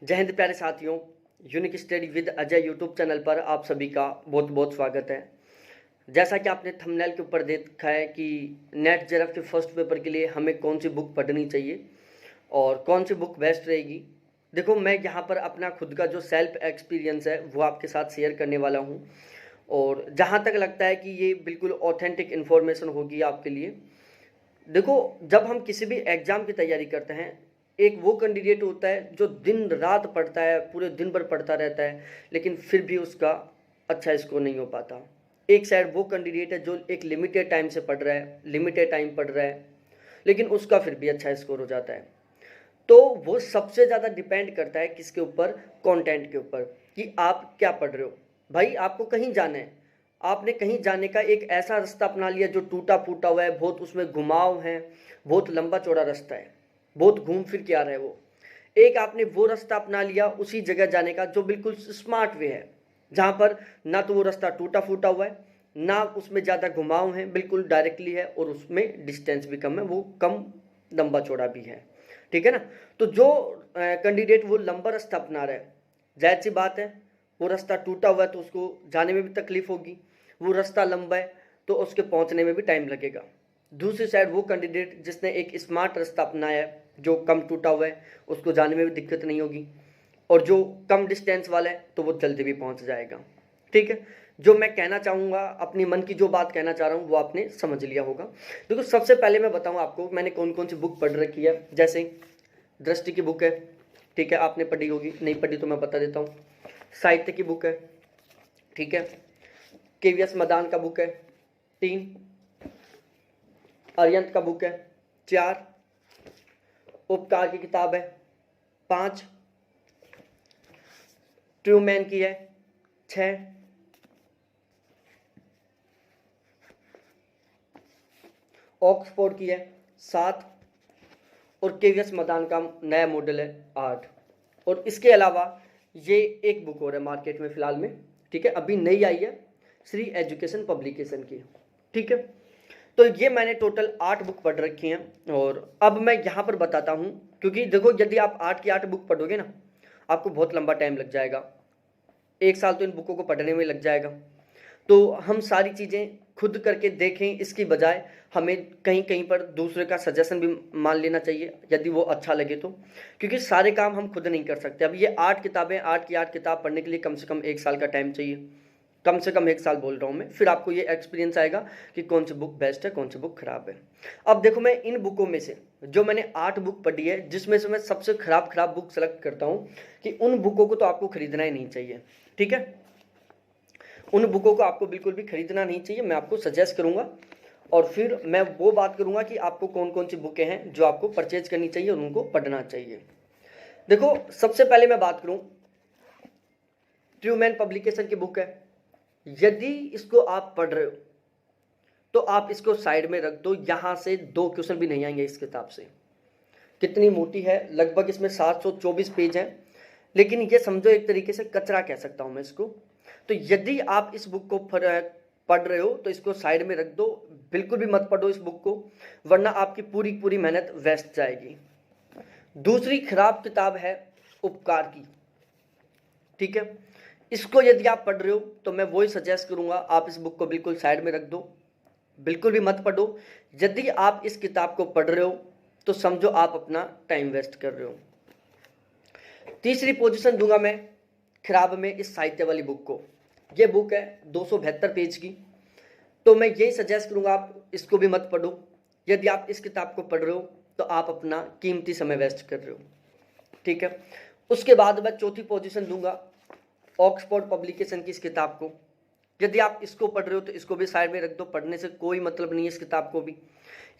जय हिंद प्यारे साथियों। Unique study with Ajay YouTube channel पर आप सभी का बहुत बहुत स्वागत है। जैसा कि आपने थंबनेल के ऊपर देखा है कि नेट जेआरएफ के फर्स्ट पेपर के लिए हमें कौन सी बुक पढ़नी चाहिए और कौन सी बुक बेस्ट रहेगी। देखो, मैं यहाँ पर अपना खुद का जो सेल्फ एक्सपीरियंस है वो आपके साथ शेयर करने वाला हूँ और जहाँ तक लगता है कि ये बिल्कुल ऑथेंटिक इन्फॉर्मेशन होगी आपके लिए। देखो, जब हम किसी भी एग्ज़ाम की तैयारी करते हैं, एक वो कैंडिडेट होता है जो दिन रात पढ़ता है, पूरे दिन भर पढ़ता रहता है, लेकिन फिर भी उसका अच्छा स्कोर नहीं हो पाता। एक साइड वो कैंडिडेट है जो एक लिमिटेड टाइम से पढ़ रहा है, लिमिटेड टाइम पढ़ रहा है, लेकिन उसका फिर भी अच्छा स्कोर हो जाता है। तो वो सबसे ज़्यादा डिपेंड करता है किसके ऊपर? कंटेंट के ऊपर, कि आप क्या पढ़ रहे हो। भाई, आपको कहीं जाना है, आपने कहीं जाने का एक ऐसा रास्ता अपना लिया जो टूटा फूटा हुआ है, बहुत उसमें घुमाव है, बहुत लंबा चौड़ा रास्ता है, बहुत घूम फिर के आ रहा है वो। एक आपने वो रास्ता अपना लिया उसी जगह जाने का जो बिल्कुल स्मार्ट वे है, जहाँ पर ना तो वो रास्ता टूटा फूटा हुआ है, ना उसमें ज़्यादा घुमाव है, बिल्कुल डायरेक्टली है और उसमें डिस्टेंस भी कम है, वो कम लंबा चौड़ा भी है। ठीक है ना? तो जो कैंडिडेट वो लंबा रास्ता अपना रहा है, जाहिर सी बात है वो रास्ता टूटा हुआ है तो उसको जाने में भी तकलीफ होगी, वो रास्ता लंबा है तो उसके पहुंचने में भी टाइम लगेगा। दूसरी साइड वो कैंडिडेट जिसने एक स्मार्ट रास्ता अपनाया है, जो कम टूटा हुआ है, उसको जाने में भी दिक्कत नहीं होगी, और जो कम डिस्टेंस वाला है तो वो जल्दी भी पहुंच जाएगा। ठीक है? जो मैं कहना चाहूँगा, अपनी मन की जो बात कहना चाह रहा हूँ वो आपने समझ लिया होगा। देखो, सबसे पहले मैं बताऊँ आपको मैंने कौन कौन सी बुक पढ़ रखी है। जैसे दृष्टि की बुक है, ठीक है, आपने पढ़ी होगी, नहीं पढ़ी तो मैं बता देता हूँ। साहित्य की बुक है, ठीक है। केवीएस मदान का बुक है 3, अरियंत का बुक है 4, उपकार की किताब है 5, ट्रूमैन की है 6, ऑक्सफोर्ड की है 7, और केवीएस मदान का नया मॉडल है 8। और इसके अलावा ये एक बुक और है मार्केट में फिलहाल में, ठीक है, अभी नई आई है, श्री एजुकेशन पब्लिकेशन की। ठीक है, तो ये मैंने टोटल 8 बुक पढ़ रखी हैं और अब मैं यहाँ पर बताता हूँ, क्योंकि देखो यदि आप 8 की 8 बुक पढ़ोगे ना, आपको बहुत लंबा टाइम लग जाएगा, 1 साल तो इन बुकों को पढ़ने में लग जाएगा। तो हम सारी चीज़ें खुद करके देखें, इसकी बजाय हमें कहीं कहीं पर दूसरे का सजेशन भी मान लेना चाहिए यदि वो अच्छा लगे तो, क्योंकि सारे काम हम खुद नहीं कर सकते। अब ये 8 किताबें, 8 की 8 किताब पढ़ने के लिए कम से कम 1 साल का टाइम चाहिए, कम से कम 1 साल बोल रहा हूँ मैं, फिर आपको ये एक्सपीरियंस आएगा कि कौन सी बुक बेस्ट है, कौन सी बुक खराब है। अब देखो, मैं इन बुकों में से जो मैंने 8 बुक पढ़ी है, जिसमें से मैं सबसे खराब बुक सेलेक्ट करता हूँ कि उन बुकों को तो आपको खरीदना ही नहीं चाहिए। ठीक है, उन बुकों को आपको बिल्कुल भी खरीदना नहीं चाहिए, मैं आपको सजेस्ट करूंगा और फिर मैं वो बात करूंगा कि आपको कौन कौन सी बुकें हैं जो आपको परचेज करनी चाहिए और उनको पढ़ना चाहिए। देखो, सबसे पहले मैं बात करूं, ट्रूमैन पब्लिकेशन की बुक है। यदि इसको आप पढ़ रहे हो तो आप इसको साइड में रख दो, यहां से 2 क्वेश्चन भी नहीं आएंगे इस किताब से। कितनी मोटी है, लगभग इसमें 724 पेज है, लेकिन ये समझो एक तरीके से कचरा कह सकता हूं मैं इसको। तो यदि आप इस बुक को पढ़ रहे हो तो इसको साइड में रख दो, बिल्कुल भी मत पढ़ो इस बुक को, वरना आपकी पूरी पूरी मेहनत वेस्ट जाएगी। दूसरी खराब किताब है उपकार की। ठीक है, इसको यदि आप पढ़ रहे हो तो मैं वही सजेस्ट करूंगा, आप इस बुक को बिल्कुल साइड में रख दो, बिल्कुल भी मत पढ़ो। यदि आप इस किताब को पढ़ रहे हो तो समझो आप अपना टाइम वेस्ट कर रहे हो। तीसरी पोजीशन दूंगा मैं खराब में इस साहित्य वाली बुक को। ये बुक है 272 पेज की, तो मैं यही सजेस्ट करूंगा आप इसको भी मत पढ़ो। यदि आप इस किताब को पढ़ रहे हो तो आप अपना कीमती समय वेस्ट कर रहे हो। ठीक है, उसके बाद मैं चौथी पोजीशन दूंगा ऑक्सफोर्ड पब्लिकेशन की इस किताब को। यदि आप इसको पढ़ रहे हो तो इसको भी साइड में रख दो, पढ़ने से कोई मतलब नहीं है इस किताब को भी।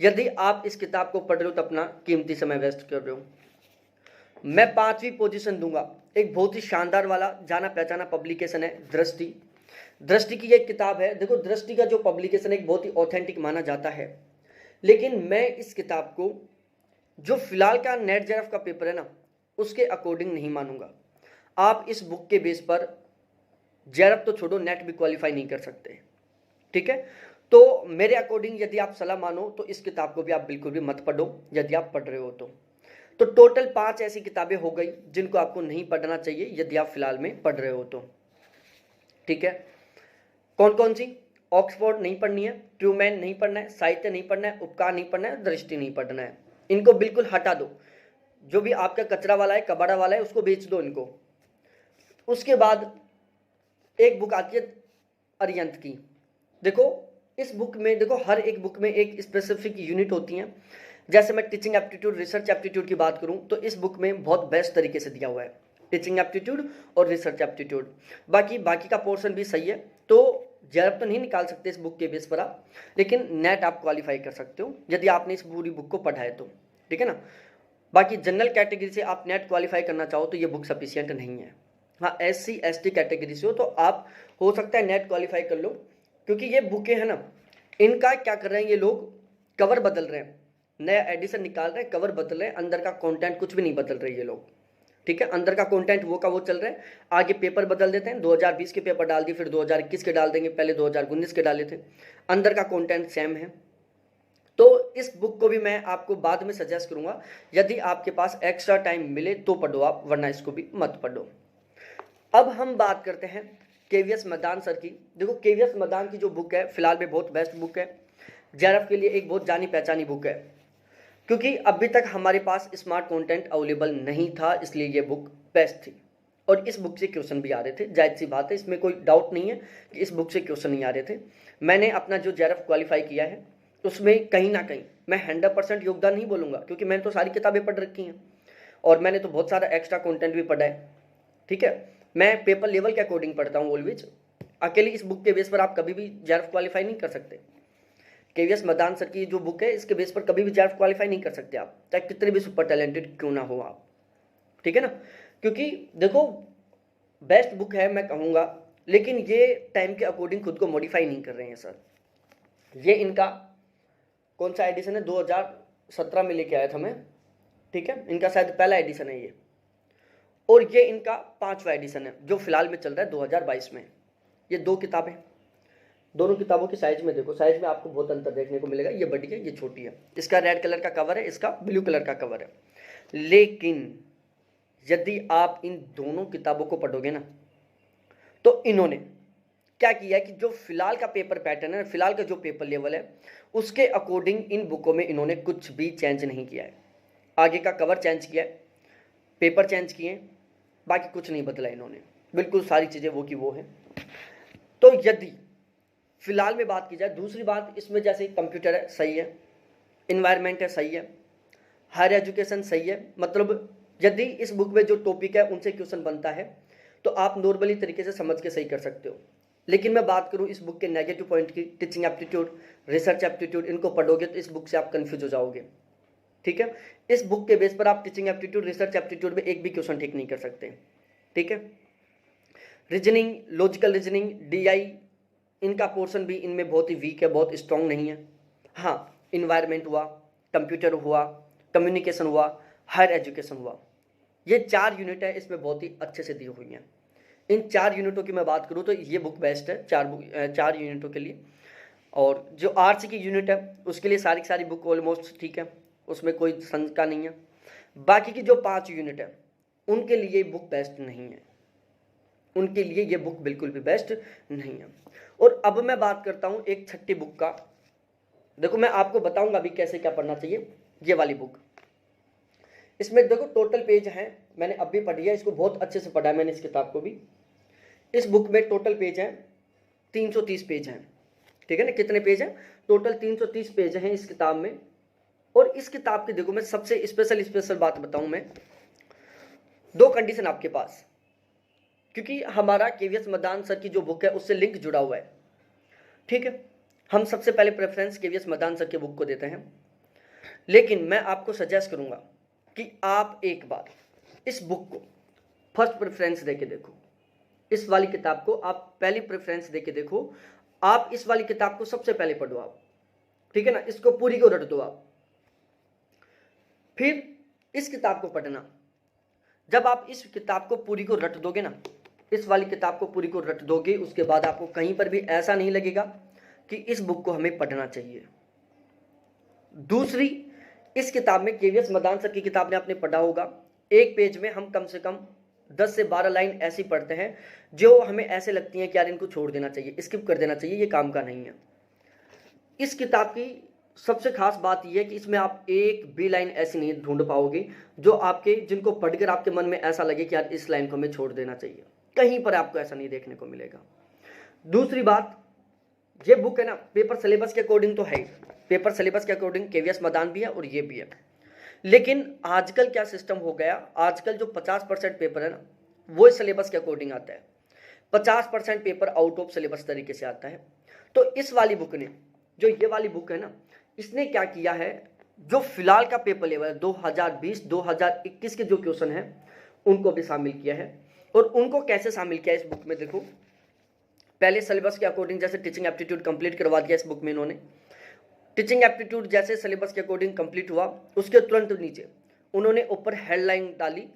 यदि आप इस किताब को पढ़ रहे हो तो अपना कीमती समय वेस्ट कर रहे हो। मैं 5वीं पोजीशन दूंगा एक बहुत ही शानदार वाला जाना पहचाना पब्लिकेशन है दृष्टि। दृष्टि की एक किताब है। देखो, दृष्टि का जो पब्लिकेशन एक बहुत ही ऑथेंटिक माना जाता है, लेकिन मैं इस किताब को जो फिलहाल का नेट जेआरएफ का पेपर है ना, उसके अकॉर्डिंग नहीं मानूंगा। आप इस बुक के बेस पर जेआरएफ तो छोड़ो, नेट भी क्वालिफाई नहीं कर सकते। ठीक है, तो मेरे अकॉर्डिंग यदि आप सलाह मानो तो इस किताब को भी आप बिल्कुल भी मत पढ़ो यदि आप पढ़ रहे हो तो। तो टोटल 5 ऐसी किताबें हो गई जिनको आपको नहीं पढ़ना चाहिए यदि आप फिलहाल में पढ़ रहे हो तो। ठीक है, कौन कौन सी? ऑक्सफोर्ड नहीं पढ़नी है, ट्रूमैन नहीं पढ़ना है, साहित्य नहीं पढ़ना है, उपकार नहीं पढ़ना है, दृष्टि नहीं पढ़ना है। इनको बिल्कुल हटा दो। जो भी आपका कचरा वाला है, कबाड़ा वाला है, उसको बेच दो इनको। उसके बाद एक बुक आती है अरिहंत की। देखो इस बुक में, देखो हर एक बुक में एक स्पेसिफिक यूनिट होती हैं। जैसे मैं टीचिंग एप्टीट्यूड, रिसर्च एप्टीट्यूड की बात करूं तो इस बुक में बहुत बेस्ट तरीके से दिया हुआ है टीचिंग एप्टीट्यूड और रिसर्च एप्टीट्यूड। बाकी का पोर्शन भी सही है। तो जेआरएफ तो नहीं निकाल सकते इस बुक के बेस पर आप, लेकिन नेट आप क्वालिफाई कर सकते हो यदि आपने इस पूरी बुक को पढ़ा है तो। ठीक है ना। बाकी जनरल कैटेगरी से आप नेट क्वालिफाई करना चाहो तो ये बुक सफिशियंट नहीं है। हाँ, SC ST कैटेगरी से हो तो आप हो सकता है नेट क्वालिफाई कर लो, क्योंकि ये बुकें हैं ना, इनका क्या कर रहे हैं ये लोग, कवर बदल रहे हैं, नया एडिशन निकाल रहे हैं, कवर बदल रहे हैं, अंदर का कंटेंट कुछ भी नहीं बदल रहे ये लोग। ठीक है, अंदर का कंटेंट वो का वो चल रहा है। आगे पेपर बदल देते हैं, 2020 के पेपर डाल दिए, फिर 2021 के डाल देंगे, पहले 2019 के डाले थे, अंदर का कंटेंट सेम है। तो इस बुक को भी मैं आपको बाद में सजेस्ट करूंगा, यदि आपके पास एक्स्ट्रा टाइम मिले तो पढ़ो आप, वरना इसको भी मत पढ़ो। अब हम बात करते हैं KVS मदान सर की। देखो KVS मदान की जो बुक है फिलहाल में बहुत बेस्ट बुक है, जेआरएफ के लिए एक बहुत जानी पहचानी बुक है, क्योंकि अभी तक हमारे पास स्मार्ट कंटेंट अवेलेबल नहीं था, इसलिए ये बुक बेस्ट थी। और इस बुक से क्वेश्चन भी आ रहे थे, जायज़ सी बात है, इसमें कोई डाउट नहीं है कि इस बुक से क्वेश्चन नहीं आ रहे थे। मैंने अपना जो जेआरएफ क्वालिफाई किया है उसमें कहीं ना कहीं मैं 100% योगदान नहीं बोलूँगा, क्योंकि मैंने तो सारी किताबें पढ़ रखी हैं और मैंने तो बहुत सारा एक्स्ट्रा कंटेंट भी पढ़ा है। ठीक है, मैं पेपर लेवल के अकॉर्डिंग पढ़ता हूँ ऑलवेज। अकेली इस बुक के बेस पर आप कभी भी जेआरएफ क्वालिफाई नहीं कर सकते। KVS मदान सर की जो बुक है इसके बेस पर कभी भी जेआरएफ क्वालिफाई नहीं कर सकते आप, चाहे कितने भी सुपर टैलेंटेड क्यों ना हो आप। ठीक है ना, क्योंकि देखो बेस्ट बुक है मैं कहूँगा, लेकिन ये टाइम के अकॉर्डिंग खुद को मॉडिफाई नहीं कर रहे हैं सर। ये इनका कौन सा एडिशन है, 2017 में लेके आया था मैं। ठीक है, इनका शायद पहला एडिशन है ये, और ये इनका 5वां एडिशन है जो फिलहाल में चल रहा है 2022 में। ये 2 किताबें, दोनों किताबों की साइज में देखो, साइज में आपको बहुत अंतर देखने को मिलेगा, ये बड़ी है ये छोटी है। इसका रेड कलर का कवर है, इसका ब्लू कलर का कवर है। लेकिन यदि आप इन दोनों किताबों को पढ़ोगे ना, तो इन्होंने क्या किया है कि जो फिलहाल का पेपर पैटर्न है, फिलहाल का जो पेपर लेवल है, उसके अकॉर्डिंग इन बुकों में इन्होंने कुछ भी चेंज नहीं किया है। आगे का कवर चेंज किया है, पेपर चेंज किए, बाकी कुछ नहीं बदला इन्होंने, बिल्कुल सारी चीज़ें वो की वो है। तो यदि फिलहाल में बात की जाए, दूसरी बात इसमें जैसे कंप्यूटर है सही है, इन्वायरमेंट है सही है, हायर एजुकेशन सही है, मतलब यदि इस बुक में जो टॉपिक है उनसे क्वेश्चन बनता है तो आप नॉर्मली तरीके से समझ के सही कर सकते हो। लेकिन मैं बात करूं इस बुक के नेगेटिव पॉइंट की, टीचिंग एप्टीट्यूड, रिसर्च एप्टीट्यूड, इनको पढ़ोगे तो इस बुक से आप कंफ्यूज हो जाओगे। ठीक है, इस बुक के बेस पर आप टीचिंग एप्टीट्यूड, रिसर्च एप्टीट्यूड में एक भी क्वेश्चन ठीक नहीं कर सकते। ठीक है, रीजनिंग, लॉजिकल रीजनिंग, DI, इनका पोर्शन भी इनमें बहुत ही वीक है, बहुत स्ट्रॉन्ग नहीं है। हाँ, इन्वायरमेंट हुआ, कंप्यूटर हुआ, कम्युनिकेशन हुआ, हायर एजुकेशन हुआ, ये 4 यूनिट है, इसमें बहुत ही अच्छे से दी हुई हैं। इन 4 यूनिटों की मैं बात करूँ तो ये बुक बेस्ट है 4 यूनिटों के लिए। और जो RC की यूनिट है उसके लिए सारी की सारी बुक ऑलमोस्ट ठीक है, उसमें कोई शंका नहीं है। बाकी की जो 5 यूनिट है उनके लिए बुक बेस्ट नहीं है, उनके लिए ये बुक बिल्कुल भी बेस्ट नहीं है। और अब मैं बात करता हूँ एक 6ठी बुक का। देखो मैं आपको बताऊंगा अभी कैसे क्या पढ़ना चाहिए। ये वाली बुक, इसमें देखो टोटल पेज हैं, मैंने अभी पढ़ी है, इसको बहुत अच्छे से पढ़ा है मैंने इस किताब को भी। इस बुक में टोटल पेज हैं 330 पेज हैं। ठीक है ना, कितने पेज हैं, टोटल 330 पेज हैं इस किताब में। और इस किताब की देखो मैं सबसे स्पेशल बात बताऊं मैं, 2 कंडीशन आपके पास, क्योंकि हमारा KVS मदान सर की जो बुक है उससे लिंक जुड़ा हुआ है। ठीक है, हम सबसे पहले प्रेफरेंस KVS मदान सर के बुक को देते हैं, लेकिन मैं आपको सजेस्ट करूंगा कि आप एक बार इस बुक को फर्स्ट प्रेफरेंस देके देखो, इस वाली किताब को आप पहली प्रेफरेंस देके देखो, आप इस वाली किताब को सबसे पहले पढ़ो आप। ठीक है ना, इसको पूरी को रट दो आप, फिर इस किताब को पढ़ना। जब आप इस किताब को पूरी को रट दोगे ना, इस वाली किताब को पूरी को रट दोगे, उसके बाद आपको कहीं पर भी ऐसा नहीं लगेगा कि इस बुक को हमें पढ़ना चाहिए। दूसरी, इस किताब में केवीएस मदान सर की किताब ने आपने पढ़ा होगा, एक पेज में हम कम से कम 10 से 12 लाइन ऐसी पढ़ते हैं जो हमें ऐसे लगती हैं कि यार इनको छोड़ देना चाहिए, स्किप कर देना चाहिए, ये काम का नहीं है। इस किताब की सबसे खास बात यह है कि इसमें आप एक भी लाइन ऐसी नहीं ढूंढ पाओगे जो आपके, जिनको पढ़कर आपके मन में ऐसा लगे कि यार इस लाइन को हमें छोड़ देना चाहिए, कहीं पर आपको ऐसा नहीं देखने को मिलेगा। दूसरी बात, ये बुक है ना पेपर सिलेबस के अकॉर्डिंग तो है, पेपर सिलेबस के अकॉर्डिंग केवीएस मदान भी है और ये भी है, लेकिन आजकल क्या सिस्टम हो गया, आजकल जो 50% पेपर है ना वो इस सिलेबस के अकॉर्डिंग आता है, 50% पेपर आउट ऑफ सिलेबस तरीके से आता है। तो इस वाली बुक ने, जो ये वाली बुक है ना, इसने क्या किया है, जो फिलहाल का पेपर लेवल 2020-2021 के जो क्वेश्चन है उनको भी शामिल किया है। और उनको कैसे शामिल किया है इस बुक में, देखो पहले सिलेबस के अकॉर्डिंग जैसे टीचिंग एप्टीट्यूड कंप्लीट करवा दिया इस बुक में इन्होंने। टीचिंग एप्टीट्यूड जैसे सिलेबस के अकॉर्डिंग कंप्लीट हुआ, उसके तुरंत नीचे उन्होंने ऊपर हेडलाइन डाली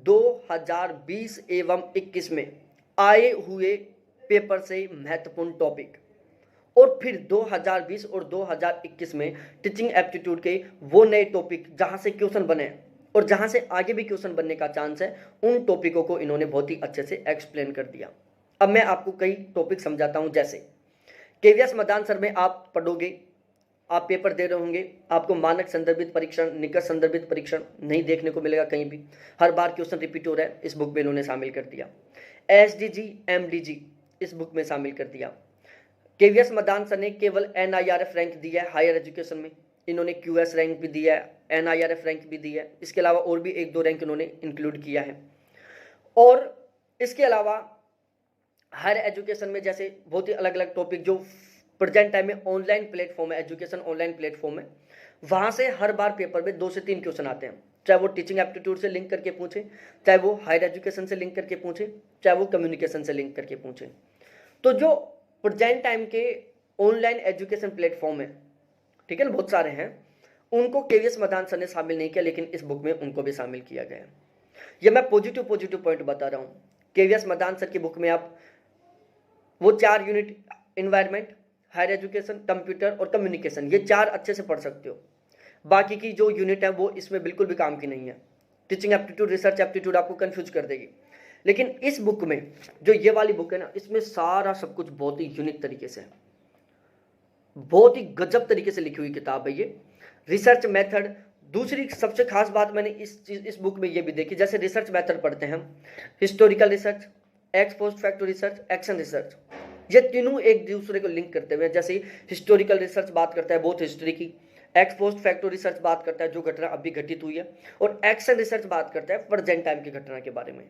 2020 एवं 21 में आए हुए पेपर से महत्वपूर्ण टॉपिक। और फिर 2020 और 2021 में टीचिंग एप्टीट्यूड के वो नए टॉपिक जहां से क्वेश्चन बने और जहां से आगे भी क्वेश्चन बनने का चांस है, उन टॉपिकों को इन्होंने बहुत ही अच्छे से एक्सप्लेन कर दिया। अब मैं आपको कई टॉपिक समझाता हूं। जैसे केवीएस मदान सर में आप पढ़ोगे, आप पेपर दे रहे होंगे, आपको मानक संदर्भित परीक्षण, निकट संदर्भित परीक्षण नहीं देखने को मिलेगा कहीं भी, हर बार क्वेश्चन रिपीट हो रहा है, इस बुक में इन्होंने शामिल कर दिया। एसडीजी एमडीजी इस बुक में शामिल कर दिया। केवीएस मदान सर ने केवल एनआईआरएफ रैंक दिया है हायर एजुकेशन में, इन्होंने क्यूएस रैंक भी दिया है, एनआईआरएफ रैंक भी दिया है, इसके अलावा और भी 1-2 रैंक इन्होंने इंक्लूड किया है। और इसके अलावा हायर एजुकेशन में जैसे बहुत ही अलग अलग टॉपिक जो प्रेजेंट टाइम में ऑनलाइन प्लेटफॉर्म है, एजुकेशन ऑनलाइन प्लेटफॉर्म है, वहां से हर बार पेपर में 2 से 3 क्वेश्चन आते हैं, चाहे वो टीचिंग एप्टीट्यूड से लिंक करके पूछे, चाहे वो हायर एजुकेशन से लिंक करके पूछे, चाहे वो कम्युनिकेशन से लिंक करके पूछे। तो जो प्रेजेंट टाइम के ऑनलाइन एजुकेशन प्लेटफॉर्म है, ठीक है ना, बहुत सारे हैं, उनको केवीएस मदान सर ने शामिल नहीं किया, लेकिन इस बुक में उनको भी शामिल किया गया है। ये मैं पॉजिटिव पॉइंट बता रहा हूँ। केवीएस मदान सर की बुक में आप वो 4 unit, environment, higher education, computer और कम्युनिकेशन, ये 4 अच्छे से पढ़ सकते हो। बाकी की जो यूनिट है वो इसमें बिल्कुल भी काम की नहीं है। टीचिंग एप्टीट्यूड, रिसर्च एप्टीट्यूड आपको कंफ्यूज कर देगी। लेकिन इस बुक में, जो ये वाली बुक है ना, इसमें सारा सब कुछ बहुत ही यूनिक तरीके से है, बहुत ही गजब तरीके से लिखी हुई किताब है ये। रिसर्च मेथड, दूसरी सबसे खास बात मैंने इस बुक में ये भी देखी, जैसे रिसर्च मेथड पढ़ते हैं हम, historical research, x post facto research, action research, ये तीनों एक दूसरे को लिंक करते हुए, जैसे हिस्टोरिकल रिसर्च बात करता है बहुत हिस्ट्री की, एक्स पोस्ट फैक्टो रिसर्च बात करता है जो घटना अभी घटित हुई है, और एक्शन रिसर्च बात करता है प्रेजेंट टाइम की घटना के बारे में।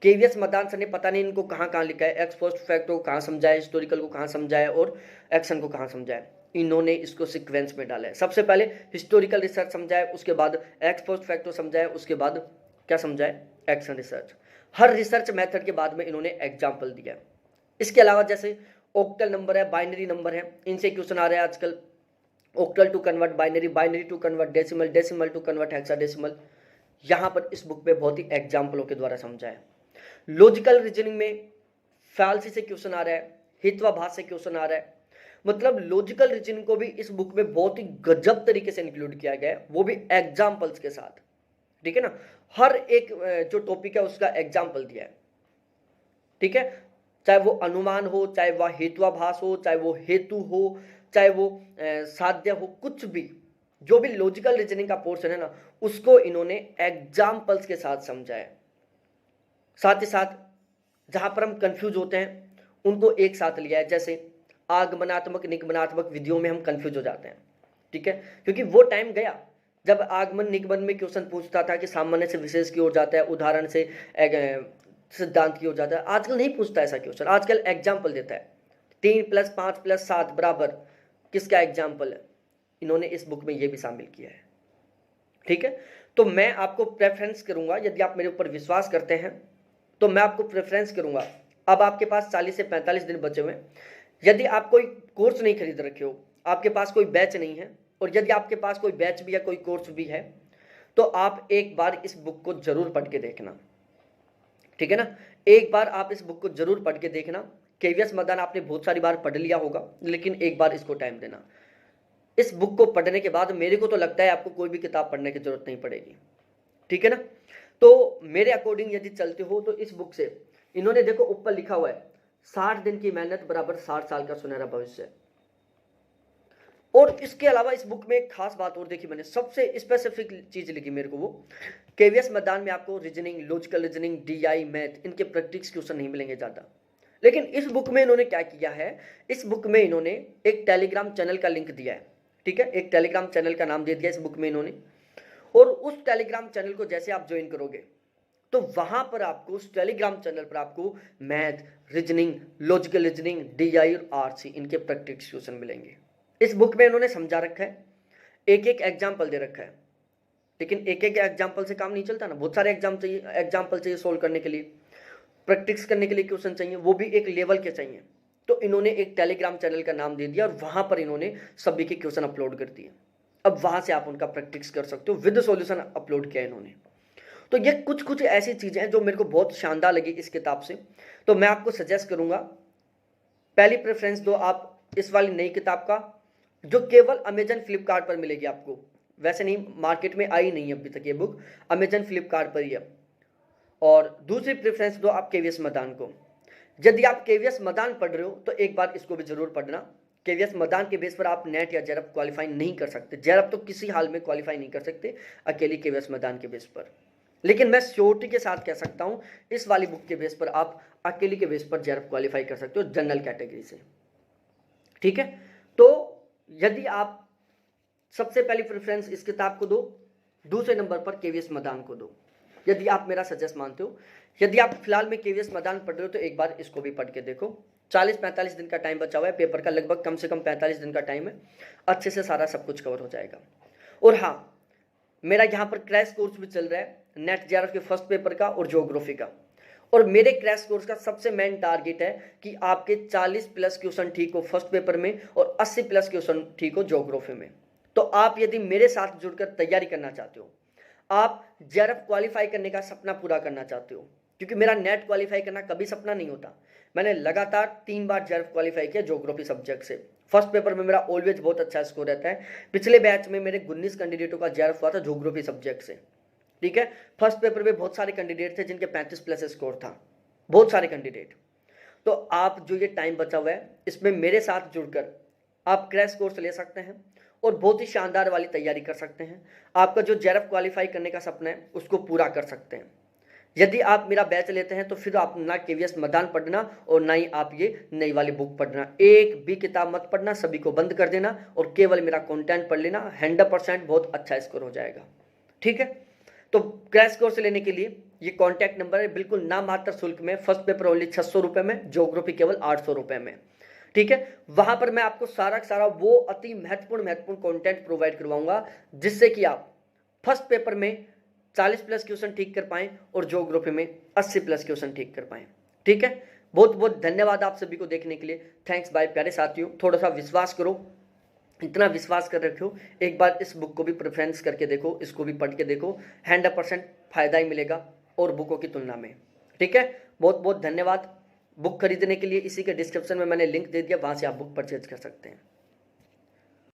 केवीएस मदान सर ने पता नहीं इनको कहाँ कहाँ लिखा है, एक्स पोस्ट फैक्टो को कहाँ समझाया, हिस्टोरिकल को कहाँ समझाया और एक्शन को कहाँ समझाया, इन्होंने इसको सीक्वेंस में डाला है। सबसे पहले हिस्टोरिकल रिसर्च समझाया, उसके बाद एक्स पोस्ट फैक्टो समझाया, उसके बाद क्या समझाया, एक्शन रिसर्च। हर रिसर्च मेथड के बाद में इन्होंने एग्जाम्पल दिया है। इसके अलावा जैसे ऑक्टल नंबर है, बाइनरी नंबर है, इनसे क्वेश्चन आ रहे हैं आजकल, octal to convert binary, binary to convert decimal, decimal to convert hexadecimal, यहाँ पर इस बुक में बहुत ही एग्जाम्पलों के द्वारा समझाया। लॉजिकल रीजनिंग में फालसी से क्वेश्चन आ रहा है, हितवाभास से क्वेश्चन आ रहा है, मतलब लॉजिकल रीजनिंग को भी इस बुक में बहुत ही गजब तरीके से इंक्लूड किया गया है, वो भी एग्जाम्पल्स के साथ, ठीक है ना, हर एक जो टॉपिक है उसका एग्जाम्पल दिया है, ठीक है, चाहे वो अनुमान हो, चाहे वह हेतुआभास हो, चाहे वो हेतु हो, चाहे वो साध्य हो, कुछ भी, जो भी लॉजिकल रीजनिंग का पोर्शन है ना, उसको इन्होंने एग्जाम्पल्स के साथ समझाया। साथ ही साथ जहां पर हम कंफ्यूज होते हैं उनको एक साथ लिया है, जैसे आगमनात्मक निगमनात्मक विधियों में हम कंफ्यूज हो जाते हैं, ठीक है, क्योंकि वो टाइम गया जब आगमन निगमन में क्वेश्चन पूछता था कि सामान्य से विशेष की ओर जाता है, उदाहरण से सिद्धांत की ओर जाता है। आजकल नहीं पूछता ऐसा क्वेश्चन, आजकल एग्जाम्पल देता है, 3 + 5 + 7 बराबर किसका एग्जाम्पल है, इन्होंने इस बुक में ये भी शामिल किया है, ठीक है। तो मैं आपको प्रेफरेंस करूंगा, यदि आप मेरे ऊपर विश्वास करते हैं तो मैं आपको प्रेफरेंस करूंगा। अब आपके पास 40 से 45 दिन बचे हुए हैं, यदि आप कोई कोर्स नहीं खरीद रखे हो, आपके पास कोई बैच नहीं है, और यदि आपके पास कोई बैच भी या कोई कोर्स भी है, तो आप एक बार इस बुक को जरूर पढ़ के देखना, ठीक है ना, एक बार आप इस बुक को जरूर पढ़ के देखना। केवीएस मदान आपने बहुत सारी बार पढ़ लिया होगा, लेकिन एक बार इसको टाइम देना। इस बुक को पढ़ने के बाद मेरे को तो लगता है आपको कोई भी किताब पढ़ने की जरूरत नहीं पड़ेगी, ठीक है ना। तो मेरे अकॉर्डिंग यदि चलते हो तो इस बुक से इन्होंने देखो ऊपर लिखा हुआ है 60 दिन की मेहनत बराबर 60 साल का सुनहरा भविष्य। और इसके अलावा इस बुक में एक खास बात और देखी मैंने, सबसे स्पेसिफिक चीज लिखी मेरे को वो, केवीएस मैदान में आपको reasoning, logical reasoning, DI, math, इनके प्रैक्टिस क्वेश्चन नहीं मिलेंगे ज्यादा। लेकिन इस बुक में इन्होंने क्या किया है, इस बुक में इन्होंने एक टेलीग्राम चैनल का लिंक दिया है, ठीक है, एक टेलीग्राम चैनल का नाम दे दिया इस बुक में इन्होंने। और उस टेलीग्राम चैनल को जैसे आप ज्वाइन करोगे तो वहां पर आपको, उस टेलीग्राम चैनल पर आपको math, reasoning, logical reasoning, DI और आरसी, इनके प्रैक्टिस क्वेश्चन मिलेंगे। इस बुक में इन्होंने समझा रखा है, एक एक एग्जाम्पल दे रखा है, लेकिन एक एक एग्जाम्पल से काम नहीं चलता ना, बहुत सारे एग्जाम्पल चाहिए सोल्व करने के लिए, प्रैक्टिस करने के लिए क्वेश्चन चाहिए, वो भी एक लेवल के चाहिए। तो इन्होंने एक टेलीग्राम चैनल का नाम दे दिया और वहां पर इन्होंने सभी के क्वेश्चन अपलोड कर दिए। अब वहां से आप उनका प्रैक्टिस कर सकते हो, विद सॉल्यूशन अपलोड किया इन्होंने। तो ये कुछ कुछ ऐसी चीजें हैं जो मेरे को बहुत शानदार लगी इस किताब से। तो मैं आपको सजेस्ट करूंगा, पहली प्रेफरेंस दो आप इस वाली नई किताब का, जो केवल अमेजन फ्लिपकार्ट पर मिलेगी आपको, वैसे नहीं मार्केट में आई नहीं अभी तक ये बुक, अमेजन फ्लिपकार्ट पर ही है। और दूसरी प्रेफरेंस दो आप केवीएस मैदान को। यदि आप केवीएस मैदान पढ़ रहे हो तो एक बार इसको भी जरूर पढ़ना। केवीएस मैदान के बेस पर आप नेट या जेआरएफ क्वालिफाई नहीं कर सकते, जेआरएफ तो किसी हाल में क्वालिफाई नहीं कर सकते अकेली केवीएस मैदान के बेस पर। लेकिन मैं श्योरिटी के साथ कह सकता हूं इस वाली बुक के बेस पर आप अकेली के बेस पर जेआरएफ क्वालिफाई कर सकते हो जनरल कैटेगरी से, ठीक है। तो यदि आप सबसे पहली प्रेफरेंस इस किताब को दो, दूसरे नंबर पर केवीएस मैदान को दो, यदि आप मेरा सजेस्ट मानते हो। यदि आप फिलहाल में केवीएस मैदान पढ़ रहे हो तो एक बार इसको भी पढ़ के देखो। 40-45 दिन का टाइम बचा हुआ है पेपर का, लगभग कम से कम 45 दिन का टाइम है, अच्छे से सारा सब कुछ कवर हो जाएगा। और हाँ, मेरा यहाँ पर क्रैश कोर्स भी चल रहा है नेट जेआरएफ के फर्स्ट पेपर का और ज्योग्राफी का। और मेरे क्रैश कोर्स का सबसे मेन टारगेट है कि आपके 40+ क्वेश्चन ठीक हो फर्स्ट पेपर में और 80+ क्वेश्चन ठीक हो ज्योग्राफी में। तो आप यदि मेरे साथ जुड़कर तैयारी करना चाहते हो, आप जेआरएफ क्वालिफाई करने का सपना पूरा करना चाहते हो, क्योंकि मेरा नेट क्वालिफाई करना कभी सपना नहीं होता, मैंने लगातार 3 बार जेआरएफ क्वालिफाई किया ज्योग्राफी सब्जेक्ट से। फर्स्ट पेपर में मेरा ऑलवेज बहुत अच्छा स्कोर रहता है, पिछले बैच में मेरे 19 कैंडिडेटों का जेआरएफ हुआ था ज्योग्राफी सब्जेक्ट से, ठीक है। फर्स्ट पेपर में बहुत सारे कैंडिडेट थे जिनके 35+ स्कोर था, बहुत सारे कैंडिडेट। तो आप जो ये टाइम बचा हुआ है इसमें मेरे साथ जुड़कर आप क्रैश कोर्स ले सकते हैं और बहुत ही शानदार वाली तैयारी कर सकते हैं। आपका जो जेआरएफ क्वालिफाई करने का सपना है उसको पूरा कर सकते हैं। यदि आप मेरा बैच लेते हैं तो फिर आप ना केवीएस मैदान पढ़ना और ना ही आप ये नई वाली बुक पढ़ना, एक भी किताब मत पढ़ना, सभी को बंद कर देना और केवल मेरा कंटेंट पढ़ लेना, 100% बहुत अच्छा स्कोर हो जाएगा, ठीक है। तो क्रैश कोर्स लेने के लिए ये कॉन्टैक्ट नंबर है, बिल्कुल नाम मात्र शुल्क में, फर्स्ट पेपर ओनली 600 रुपये में, ज्योग्राफी केवल 800 रुपये में, ठीक है। वहां पर मैं आपको सारा वो अति महत्वपूर्ण कंटेंट प्रोवाइड करवाऊंगा जिससे कि आप फर्स्ट पेपर में 40+ क्वेश्चन ठीक कर पाएं और ज्योग्राफी में 80+ क्वेश्चन ठीक कर पाएं, ठीक है। बहुत बहुत धन्यवाद आप सभी को देखने के लिए, थैंक्स बाय प्यारे साथियों। थोड़ा सा विश्वास करो, इतना विश्वास कर रखो, एक बार इस बुक को भी प्रेफरेंस करके देखो, इसको भी पढ़ के देखो, 100% फायदा ही मिलेगा और बुकों की तुलना में, ठीक है। बहुत बहुत धन्यवाद। बुक खरीदने के लिए इसी के डिस्क्रिप्शन में मैंने लिंक दे दिया, वहां से आप बुक परचेज कर सकते हैं।